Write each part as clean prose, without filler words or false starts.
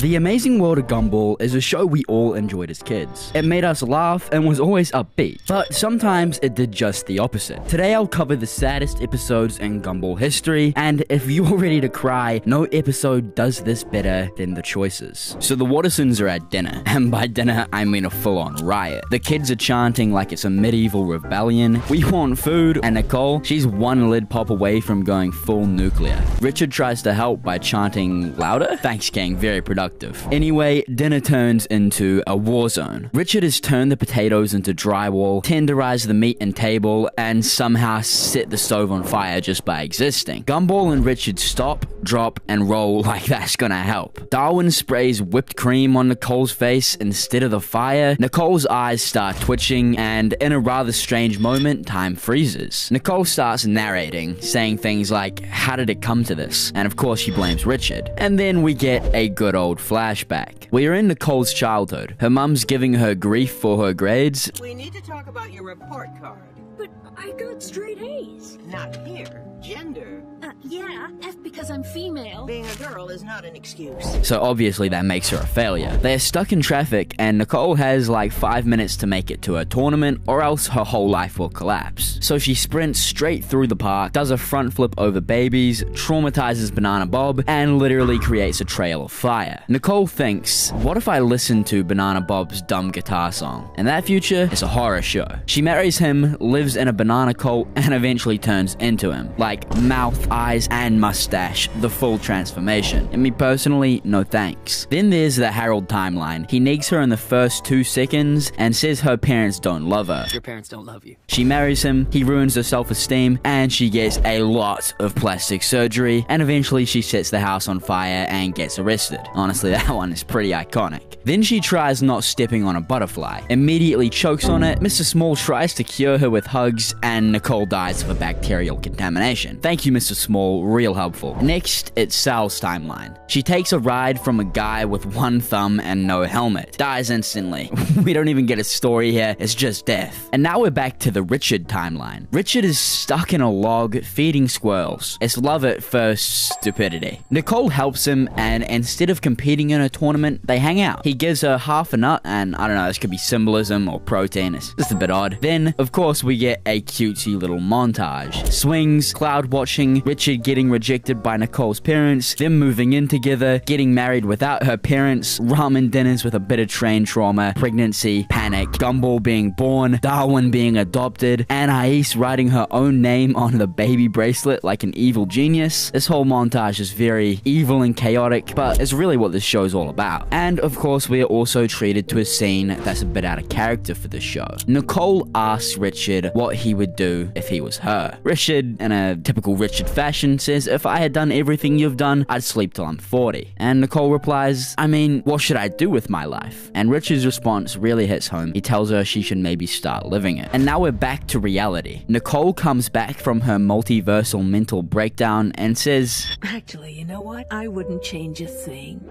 The Amazing World of Gumball is a show we all enjoyed as kids. It made us laugh and was always upbeat, but sometimes it did just the opposite. Today I'll cover the saddest episodes in Gumball history, and if you're ready to cry, no episode does this better than the choices. So the Wattersons are at dinner, and by dinner I mean a full-on riot. The kids are chanting like it's a medieval rebellion. We want food, and Nicole, she's one lid pop away from going full nuclear. Richard tries to help by chanting louder. Thanks, King, very productive. Anyway, dinner turns into a war zone. Richard has turned the potatoes into drywall, tenderized the meat and table, and somehow set the stove on fire just by existing. Gumball and Richard stop, drop, and roll like that's gonna help. Darwin sprays whipped cream on Nicole's face instead of the fire. Nicole's eyes start twitching, and in a rather strange moment, time freezes. Nicole starts narrating, saying things like, "How did it come to this?" And of course she blames Richard. And then we get a good old flashback. We are in Nicole's childhood. Her mum's giving her grief for her grades. We need to talk about your report card. But I got straight A's. Not here. Gender. Yeah, F because I'm female. Being a girl is not an excuse. So obviously that makes her a failure. They are stuck in traffic, and Nicole has like 5 minutes to make it to a tournament, or else her whole life will collapse. So she sprints straight through the park, does a front flip over babies, traumatizes Banana Bob, and literally creates a trail of fire. Nicole thinks, what if I listen to Banana Bob's dumb guitar song? And that future is a horror show. She marries him, lives in a banana cult, and eventually turns into him. Like mouth, eyes, and mustache, the full transformation. And me personally, no thanks. Then there's the Harold timeline. He negs her in the first 2 seconds and says her parents don't love her. Your parents don't love you. She marries him, he ruins her self-esteem, and she gets a lot of plastic surgery, and eventually she sets the house on fire and gets arrested. Honestly, that one is pretty iconic. Then she tries not stepping on a butterfly, immediately chokes on it, Mr. Small tries to cure her with hugs, and Nicole dies of a bacterial contamination. Thank you, Mr. Small, real helpful. Next, it's Sal's timeline. She takes a ride from a guy with one thumb and no helmet. Dies instantly. We don't even get a story here, it's just death. And now we're back to the Richard timeline. Richard is stuck in a log feeding squirrels. It's love at first stupidity. Nicole helps him, and instead of competing in a tournament, they hang out. He gives her half a nut, and I don't know, this could be symbolism or protein, it's just a bit odd. Then, of course, we get a cutesy little montage. Swings, cloud watching, Richard getting rejected by Nicole's parents, them moving in together, getting married without her parents, ramen dinners with a bit of train trauma, pregnancy, panic, Gumball being born, Darwin being adopted, Anais writing her own name on the baby bracelet like an evil genius. This whole montage is very evil and chaotic, but it's really what this show's all about. And of course, we are also treated to a scene that's a bit out of character for this show. Nicole asks Richard what he would do if he was her. Richard, in a typical Richard fashion, says, "If I had done everything you've done, I'd sleep till I'm 40. And Nicole replies, "I mean, what should I do with my life?" And Richard's response really hits home. He tells her she should maybe start living it. And now we're back to reality. Nicole comes back from her multiversal mental breakdown and says, Actually, you know what? I wouldn't change a thing.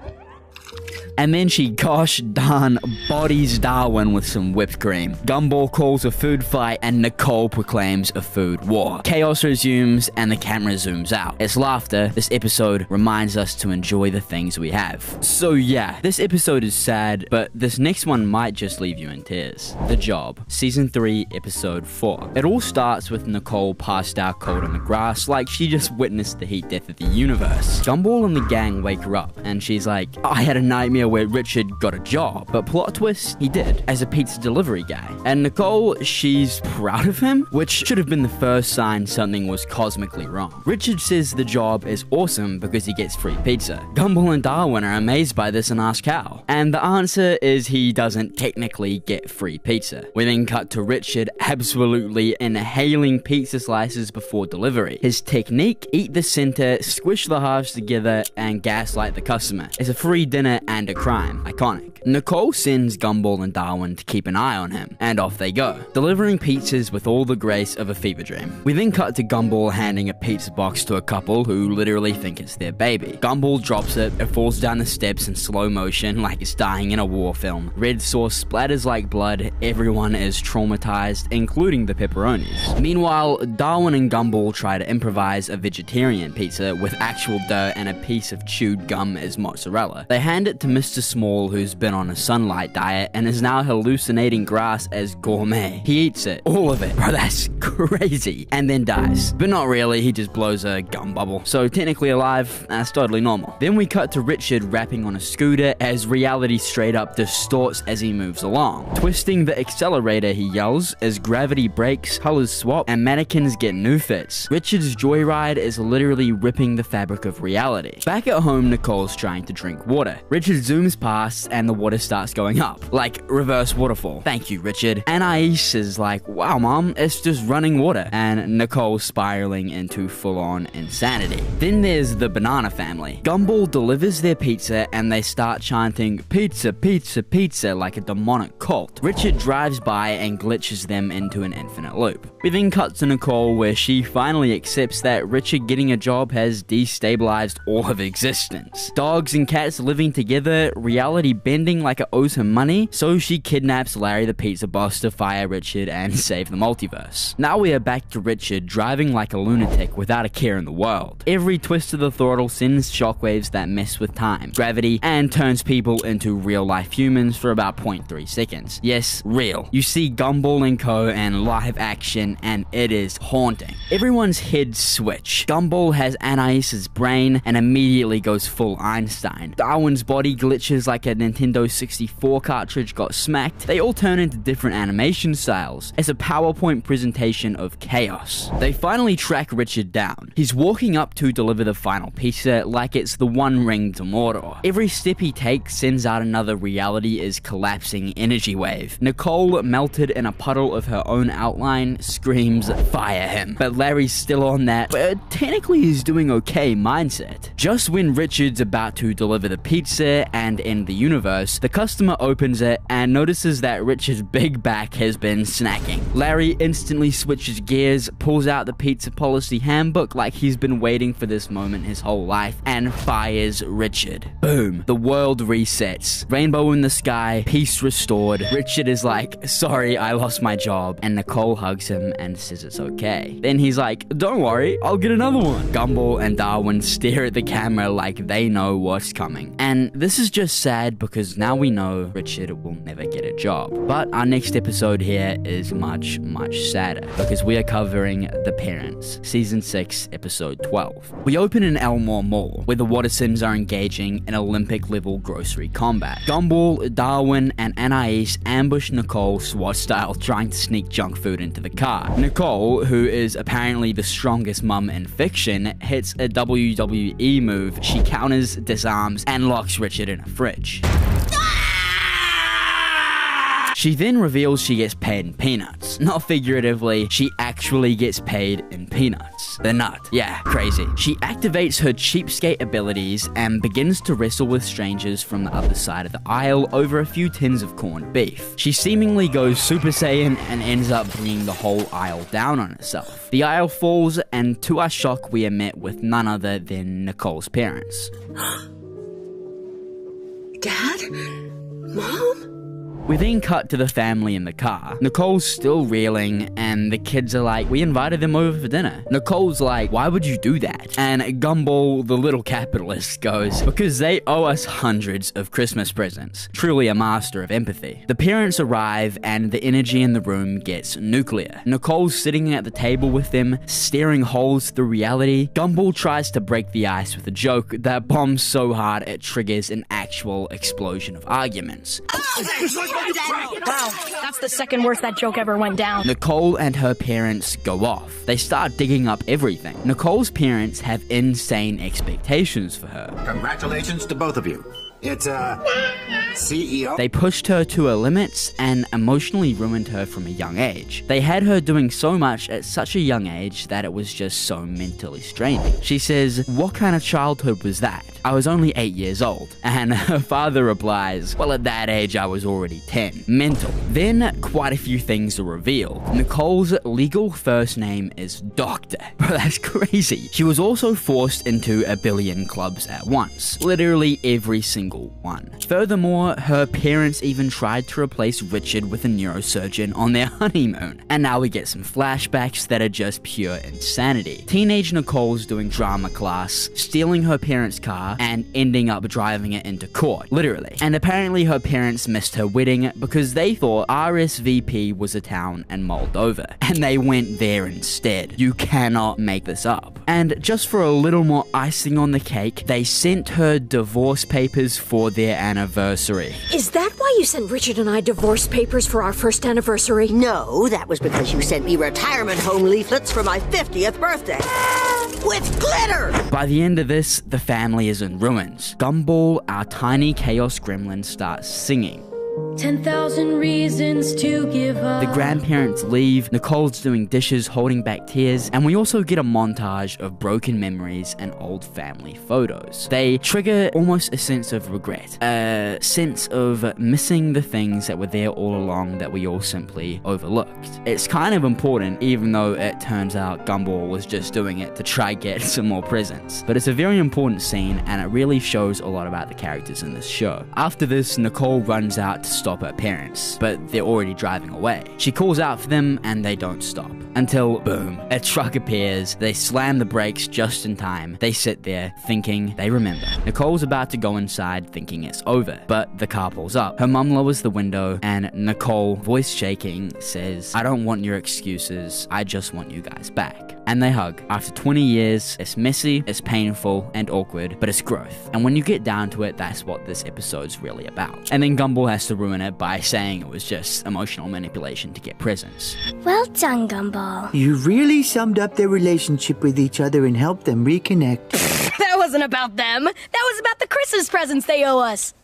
and then she gosh darn bodies Darwin with some whipped cream. Gumball calls a food fight, and Nicole proclaims a food war. Chaos resumes, and the camera zooms out. It's laughter. This episode reminds us to enjoy the things we have. So yeah, this episode is sad, but this next one might just leave you in tears. The Job, Season 3, Episode 4. It all starts with Nicole passed out cold on the grass, like she just witnessed the heat death of the universe. Gumball and the gang wake her up, and she's like, "I had a nightmare where Richard got a job," but plot twist, he did, as a pizza delivery guy. And Nicole, she's proud of him, which should have been the first sign something was cosmically wrong. Richard says the job is awesome because he gets free pizza. Gumball and Darwin are amazed by this and ask how. And the answer is he doesn't technically get free pizza. We then cut to Richard absolutely inhaling pizza slices before delivery. His technique, eat the center, squish the halves together, and gaslight the customer. It's a free dinner and a crime. Iconic. Nicole sends Gumball and Darwin to keep an eye on him, and off they go, delivering pizzas with all the grace of a fever dream. We then cut to Gumball handing a pizza box to a couple who literally think it's their baby. Gumball drops it falls down the steps in slow motion like it's dying in a war film. Red sauce splatters like blood, everyone is traumatized, including the pepperonis. Meanwhile, Darwin and Gumball try to improvise a vegetarian pizza with actual dough and a piece of chewed gum as mozzarella. They hand it to Mr. Small, who's been on a sunlight diet and is now hallucinating grass as gourmet. He eats it, all of it. Bro, that's crazy. And then dies. But not really, he just blows a gum bubble. So technically alive, that's totally normal. Then we cut to Richard rapping on a scooter as reality straight up distorts as he moves along. Twisting the accelerator, he yells as gravity breaks, colors swap, and mannequins get new fits. Richard's joyride is literally ripping the fabric of reality. Back at home, Nicole's trying to drink water. Richard zooms past and the water starts going up, like reverse waterfall. Thank you, Richard. Anais is like, wow, mom, it's just running water. And Nicole's spiraling into full-on insanity. Then there's the banana family. Gumball delivers their pizza and they start chanting, pizza, pizza, pizza, like a demonic cult. Richard drives by and glitches them into an infinite loop. We then cut to Nicole where she finally accepts that Richard getting a job has destabilized all of existence. Dogs and cats living together, reality bending like it owes him money, so she kidnaps Larry the pizza boss to fire Richard and save the multiverse. Now we are back to Richard driving like a lunatic without a care in the world. Every twist of the throttle sends shockwaves that mess with time, gravity, and turns people into real-life humans for about 0.3 seconds. Yes, real. You see Gumball and Co. and live action, and it is haunting. Everyone's heads switch. Gumball has Anais's brain and immediately goes full Einstein. Darwin's body glitches like a Nintendo 64 cartridge got smacked. They all turn into different animation styles. It's a PowerPoint presentation of chaos. They finally track Richard down. He's walking up to deliver the final pizza like it's the One Ring to Mordor. Every step he takes sends out another reality is collapsing energy wave. Nicole, melted in a puddle of her own outline, screams, fire him. But Larry's still on that, but technically he's doing okay mindset. Just when Richard's about to deliver the pizza and end the universe, the customer opens it and notices that Richard's big back has been snacking. Larry instantly switches gears, pulls out the pizza policy handbook like he's been waiting for this moment his whole life, and fires Richard. Boom. The world resets. Rainbow in the sky, peace restored. Richard is like, sorry, I lost my job. And Nicole hugs him and says it's okay. Then he's like, don't worry, I'll get another one. Gumball and Darwin stare at the camera like they know what's coming. And this is just sad because now we know Richard will never get a job. But our next episode here is much, much sadder because we are covering The Parents, Season 6, Episode 12. We open in Elmore Mall, where the Wattersons are engaging in Olympic-level grocery combat. Gumball, Darwin, and Anais ambush Nicole SWAT-style, trying to sneak junk food into the car. Nicole, who is apparently the strongest mum in fiction, hits a WWE move. She counters, disarms, and locks Richard in a fridge. She then reveals she gets paid in peanuts. Not figuratively, she actually gets paid in peanuts. The nut. Yeah, crazy. She activates her cheapskate abilities and begins to wrestle with strangers from the other side of the aisle over a few tins of corned beef. She seemingly goes Super Saiyan and ends up bringing the whole aisle down on itself. The aisle falls, and to our shock, we are met with none other than Nicole's parents. Dad? Mom? We then cut to the family in the car. Nicole's still reeling, and the kids are like, we invited them over for dinner. Nicole's like, why would you do that? And Gumball, the little capitalist, goes, because they owe us hundreds of Christmas presents. Truly a master of empathy. The parents arrive, and the energy in the room gets nuclear. Nicole's sitting at the table with them, staring holes through reality. Gumball tries to break the ice with a joke that bombs so hard it triggers an actual explosion of arguments. Wow, that's the second worst that joke ever went down. Nicole and her parents go off. They start digging up everything. Nicole's parents have insane expectations for her. Congratulations to both of you. It's CEO? They pushed her to her limits and emotionally ruined her from a young age. They had her doing so much at such a young age that it was just so mentally straining. She says, "What kind of childhood was that? I was only 8 years old." And her father replies, "Well, at that age, I was already 10. Mental." Then, quite a few things are revealed. Nicole's legal first name is Doctor. Bro, that's crazy. She was also forced into a billion clubs at once. Literally every single one. Furthermore, her parents even tried to replace Richard with a neurosurgeon on their honeymoon. And now we get some flashbacks that are just pure insanity. Teenage Nicole's doing drama class, stealing her parents' car, and ending up driving it into court. Literally. And apparently her parents missed her wedding because they thought RSVP was a town in Moldova. And they went there instead. You cannot make this up. And just for a little more icing on the cake, they sent her divorce papers for their anniversary. Is that why you sent Richard and I divorce papers for our first anniversary? No, that was because you sent me retirement home leaflets for my 50th birthday. With glitter! By the end of this, the family is in ruins. Gumball, our tiny chaos gremlin, starts singing. 10,000 reasons to give up. The grandparents leave, Nicole's doing dishes, holding back tears, and we also get a montage of broken memories and old family photos. They trigger almost a sense of regret, a sense of missing the things that were there all along that we all simply overlooked. It's kind of important, even though it turns out Gumball was just doing it to try get some more presents. But it's a very important scene, and it really shows a lot about the characters in this show. After this, Nicole runs out to stop her parents, but they're already driving away. She calls out for them and they don't stop. Until, boom, a truck appears, they slam the brakes just in time. They sit there thinking they remember. Nicole's about to go inside thinking it's over, but the car pulls up. Her mum lowers the window and Nicole, voice shaking, says, "I don't want your excuses, I just want you guys back." And they hug. After 20 years, it's messy, it's painful, and awkward, but it's growth. And when you get down to it, that's what this episode's really about. And then Gumball has to ruin it by saying it was just emotional manipulation to get presents. Well done, Gumball. You really summed up their relationship with each other and helped them reconnect. That wasn't about them. That was about the Christmas presents they owe us.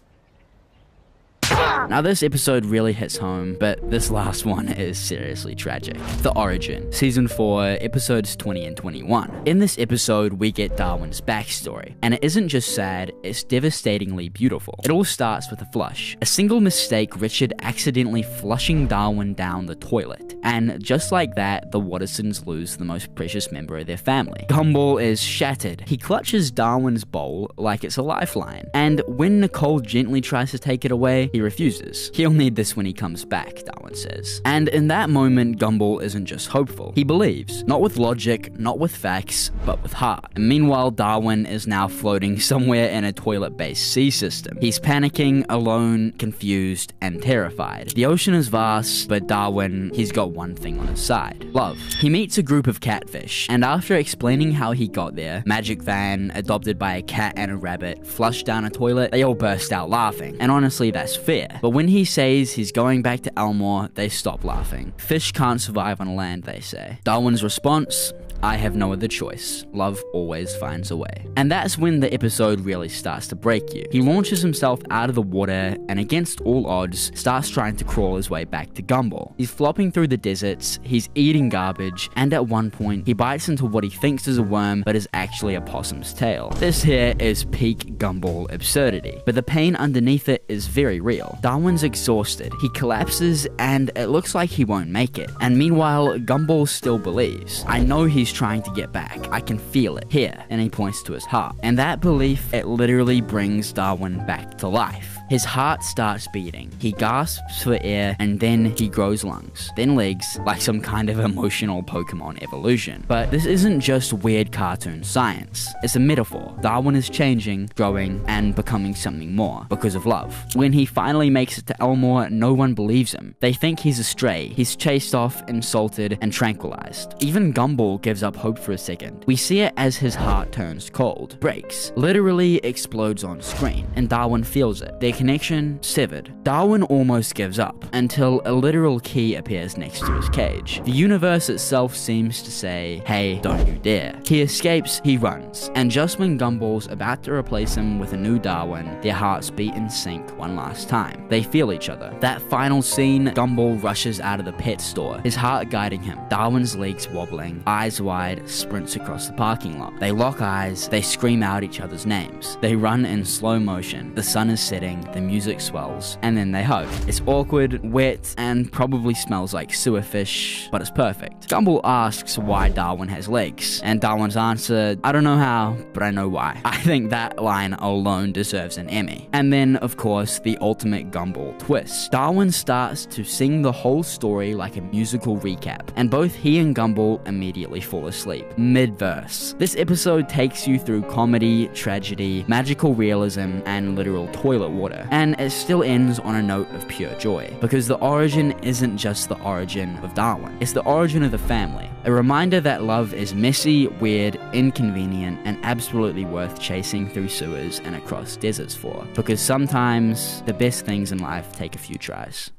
Now this episode really hits home, but this last one is seriously tragic. The Origin, Season 4, Episodes 20 and 21. In this episode, we get Darwin's backstory, and it isn't just sad, it's devastatingly beautiful. It all starts with a flush. A single mistake, Richard accidentally flushing Darwin down the toilet. And just like that, the Wattersons lose the most precious member of their family. Gumball is shattered. He clutches Darwin's bowl like it's a lifeline, and when Nicole gently tries to take it away, he refuses. He'll need this when he comes back, Darwin says. And in that moment, Gumball isn't just hopeful. He believes. Not with logic, not with facts, but with heart. And meanwhile, Darwin is now floating somewhere in a toilet-based sea system. He's panicking, alone, confused, and terrified. The ocean is vast, but Darwin, he's got one thing on his side. Love. He meets a group of catfish, and after explaining how he got there, magic van, adopted by a cat and a rabbit, flushed down a toilet, they all burst out laughing. And honestly, that's fair. But when he says he's going back to Elmore, they stop laughing. Fish can't survive on land, they say. Darwin's response: I have no other choice. Love always finds a way. And that's when the episode really starts to break you. He launches himself out of the water and against all odds starts trying to crawl his way back to Gumball. He's flopping through the deserts, he's eating garbage, and at one point he bites into what he thinks is a worm but is actually a possum's tail. This here is peak Gumball absurdity, but the pain underneath it is very real. Darwin's exhausted, he collapses and it looks like he won't make it. And meanwhile, Gumball still believes. I know he's trying to get back. I can feel it here. And he points to his heart. And that belief, it literally brings Darwin back to life. His heart starts beating. He gasps for air and then he grows lungs, then legs, like some kind of emotional Pokemon evolution. But this isn't just weird cartoon science. It's a metaphor. Darwin is changing, growing, and becoming something more because of love. When he finally makes it to Elmore, no one believes him. They think he's a stray. He's chased off, insulted, and tranquilized. Even Gumball gives gives up hope for a second. We see it as his heart turns cold, breaks, literally explodes on screen, and Darwin feels it. Their connection severed. Darwin almost gives up, until a literal key appears next to his cage. The universe itself seems to say, hey, don't you dare. He escapes, he runs, and just when Gumball's about to replace him with a new Darwin, their hearts beat in sync one last time. They feel each other. That final scene, Gumball rushes out of the pet store, his heart guiding him, Darwin's legs wobbling, eyes wide, sprints across the parking lot. They lock eyes, they scream out each other's names. They run in slow motion, the sun is setting, the music swells, and then they hug. It's awkward, wet, and probably smells like sewer fish, but it's perfect. Gumball asks why Darwin has legs, and Darwin's answer, I don't know how, but I know why. I think that line alone deserves an Emmy. And then, of course, the ultimate Gumball twist. Darwin starts to sing the whole story like a musical recap, and both he and Gumball immediately fall asleep, mid-verse. This episode takes you through comedy, tragedy, magical realism, and literal toilet water, and it still ends on a note of pure joy, because the origin isn't just the origin of Darwin, it's the origin of the family. A reminder that love is messy, weird, inconvenient, and absolutely worth chasing through sewers and across deserts for, because sometimes the best things in life take a few tries.